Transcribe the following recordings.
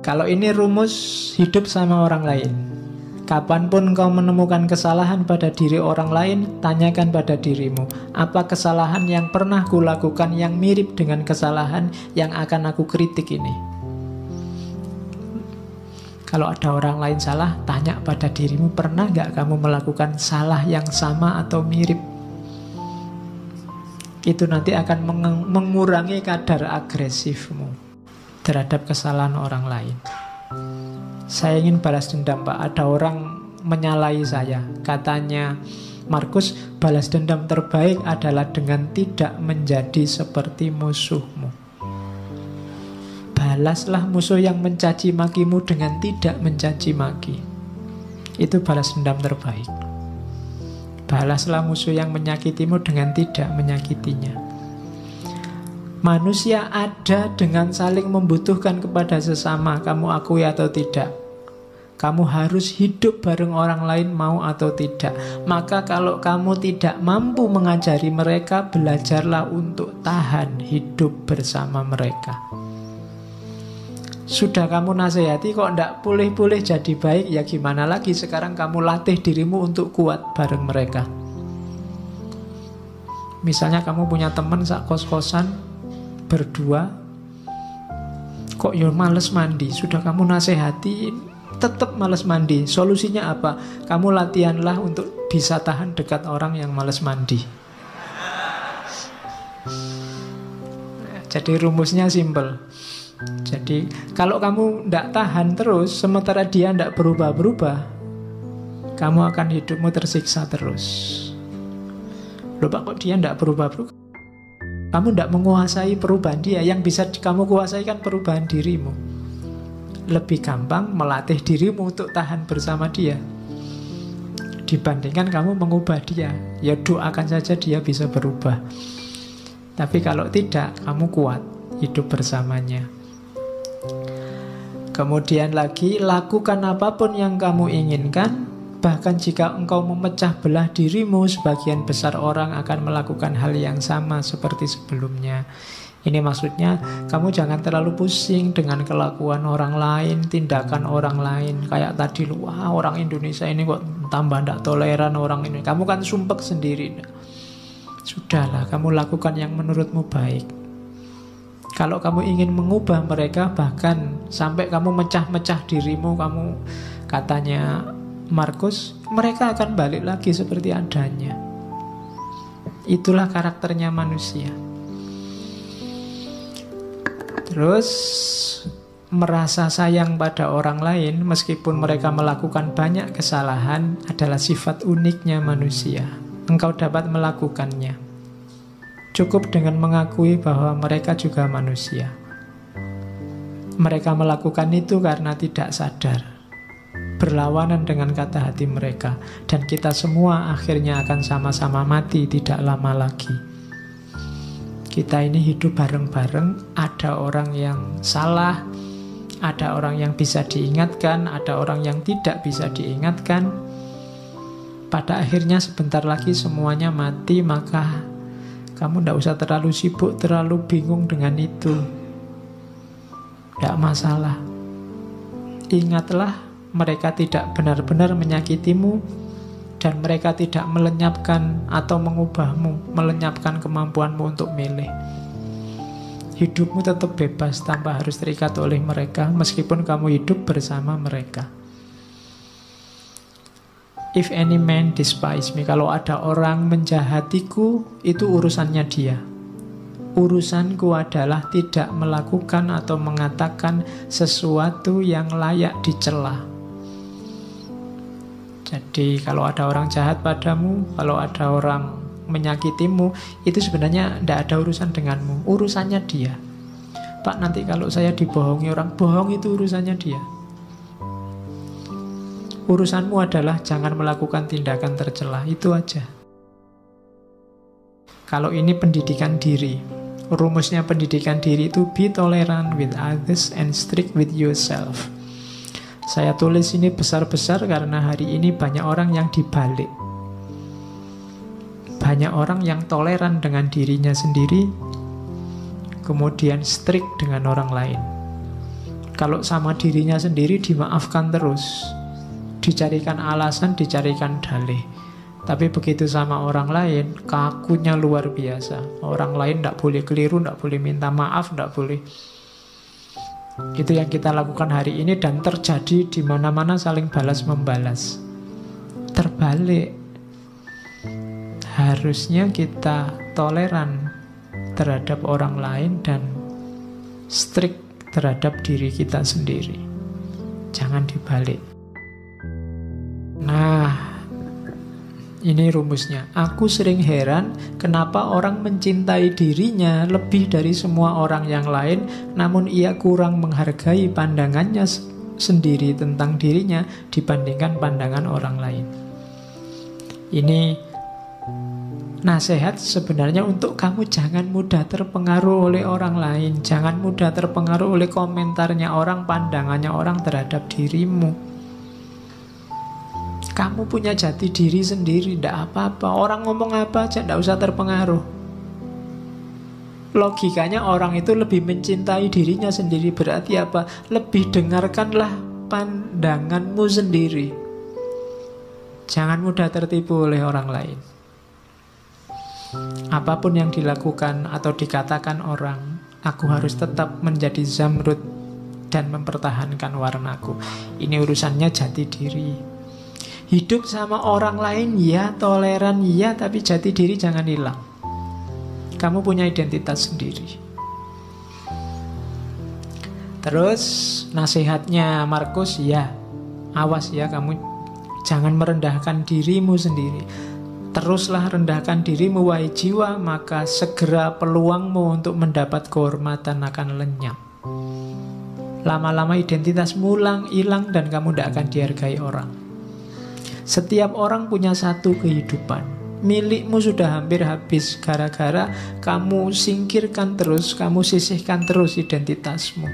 Kalau ini rumus hidup sama orang lain. Kapanpun kau menemukan kesalahan pada diri orang lain, tanyakan pada dirimu, apa kesalahan yang pernah kulakukan yang mirip dengan kesalahan yang akan aku kritik ini? Kalau ada orang lain salah, tanya pada dirimu, pernah gak kamu melakukan salah yang sama atau mirip? Itu nanti akan mengurangi kadar agresifmu terhadap kesalahan orang lain. Saya ingin balas dendam, Pak. Ada orang menyalahi saya. Katanya, Markus, balas dendam terbaik adalah dengan tidak menjadi seperti musuhmu. Balaslah musuh yang mencaci makimu dengan tidak mencaci maki. Itu balas dendam terbaik. Balaslah musuh yang menyakitimu dengan tidak menyakitinya. Manusia ada dengan saling membutuhkan kepada sesama, kamu akui atau tidak. Kamu harus hidup bareng orang lain, mau atau tidak. Maka kalau kamu tidak mampu mengajari mereka, belajarlah untuk tahan hidup bersama mereka. Sudah kamu nasihati kok tidak pulih-pulih jadi baik, ya gimana lagi? Sekarang kamu latih dirimu untuk kuat bareng mereka. Misalnya kamu punya teman sak kos-kosan berdua, kok ya males mandi. Sudah kamu nasihati, tetap males mandi. Solusinya apa? Kamu latihanlah untuk bisa tahan dekat orang yang males mandi. Jadi rumusnya simple. Jadi kalau kamu tidak tahan terus, sementara dia tidak berubah-berubah, kamu akan hidupmu tersiksa terus. Loh Pak, kok dia tidak berubah-berubah? Kamu tidak menguasai perubahan dia. Yang bisa kamu kuasai kan perubahan dirimu. Lebih gampang melatih dirimu untuk tahan bersama dia dibandingkan kamu mengubah dia. Ya doakan saja dia bisa berubah. Tapi kalau tidak, kamu kuat hidup bersamanya. Kemudian lagi, lakukan apapun yang kamu inginkan. Bahkan jika engkau memecah belah dirimu, sebagian besar orang akan melakukan hal yang sama seperti sebelumnya. Ini maksudnya, kamu jangan terlalu pusing dengan kelakuan orang lain, tindakan orang lain. Kayak tadi, wah orang Indonesia ini kok tambah tidak toleran orang ini. Kamu kan sumpek sendiri. Sudahlah, kamu lakukan yang menurutmu baik. Kalau kamu ingin mengubah mereka, bahkan sampai kamu mecah-mecah dirimu, kamu katanya Markus, mereka akan balik lagi seperti adanya. Itulah karakternya manusia. Terus merasa sayang pada orang lain meskipun mereka melakukan banyak kesalahan adalah sifat uniknya manusia. Engkau dapat melakukannya. Cukup dengan mengakui bahwa mereka juga manusia. Mereka melakukan itu karena tidak sadar, berlawanan dengan kata hati mereka. Dan kita semua akhirnya akan sama-sama mati tidak lama lagi. Kita ini hidup bareng-bareng. Ada orang yang salah, ada orang yang bisa diingatkan, ada orang yang tidak bisa diingatkan. Pada akhirnya sebentar lagi semuanya mati. Maka kamu tidak usah terlalu sibuk, terlalu bingung dengan itu. Tidak masalah. Ingatlah, mereka tidak benar-benar menyakitimu, dan mereka tidak melenyapkan atau mengubahmu, melenyapkan kemampuanmu untuk milih. Hidupmu tetap bebas tanpa harus terikat oleh mereka, meskipun kamu hidup bersama mereka. If any man despise me, kalau ada orang menjahatiku, itu urusannya dia. Urusanku adalah tidak melakukan atau mengatakan sesuatu yang layak dicela. Jadi kalau ada orang jahat padamu, kalau ada orang menyakitimu, itu sebenarnya tidak ada urusan denganmu. Urusannya dia. Pak, nanti kalau saya dibohongi orang, bohong itu urusannya dia. Urusanmu adalah jangan melakukan tindakan tercela. Itu aja. Kalau ini pendidikan diri, rumusnya pendidikan diri itu be tolerant with others and strict with yourself. Saya tulis ini besar-besar karena hari ini banyak orang yang dibalik. Banyak orang yang toleran dengan dirinya sendiri, kemudian strict dengan orang lain. Kalau sama dirinya sendiri dimaafkan terus, dicarikan alasan, dicarikan dalih. Tapi begitu sama orang lain, kakunya luar biasa. Orang lain tidak boleh keliru, tidak boleh minta maaf, tidak boleh. Itu yang kita lakukan hari ini, dan terjadi di mana-mana saling balas membalas. Terbalik, harusnya kita toleran terhadap orang lain dan strict terhadap diri kita sendiri. Jangan dibalik. Nah, ini rumusnya. Aku sering heran kenapa orang mencintai dirinya lebih dari semua orang yang lain, namun ia kurang menghargai pandangannya sendiri tentang dirinya dibandingkan pandangan orang lain. Ini nasihat sebenarnya untuk kamu jangan mudah terpengaruh oleh orang lain. Jangan mudah terpengaruh oleh komentarnya orang, pandangannya orang terhadap dirimu. Kamu punya jati diri sendiri, tidak apa-apa. Orang ngomong apa aja, tidak usah terpengaruh. Logikanya orang itu lebih mencintai dirinya sendiri. Berarti apa? Lebih dengarkanlah pandanganmu sendiri. Jangan mudah tertipu oleh orang lain. Apapun yang dilakukan atau dikatakan orang, aku harus tetap menjadi Zamrud dan mempertahankan warnaku. Ini urusannya jati diri. Hidup sama orang lain ya, toleran ya, tapi jati diri jangan hilang. Kamu punya identitas sendiri. Terus nasihatnya Markus, ya, awas ya, kamu jangan merendahkan dirimu sendiri. Teruslah rendahkan dirimu wahai jiwa, maka segera peluangmu untuk mendapat kehormatan akan lenyap. Lama-lama identitasmu hilang dan kamu tidak akan dihargai orang. Setiap orang punya satu kehidupan. Milikmu sudah hampir habis gara-gara kamu singkirkan terus, kamu sisihkan terus identitasmu.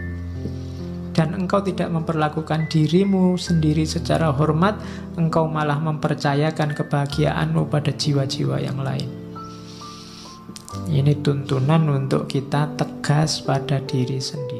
Dan engkau tidak memperlakukan dirimu sendiri secara hormat, engkau malah mempercayakan kebahagiaanmu pada jiwa-jiwa yang lain. Ini tuntunan untuk kita tegas pada diri sendiri.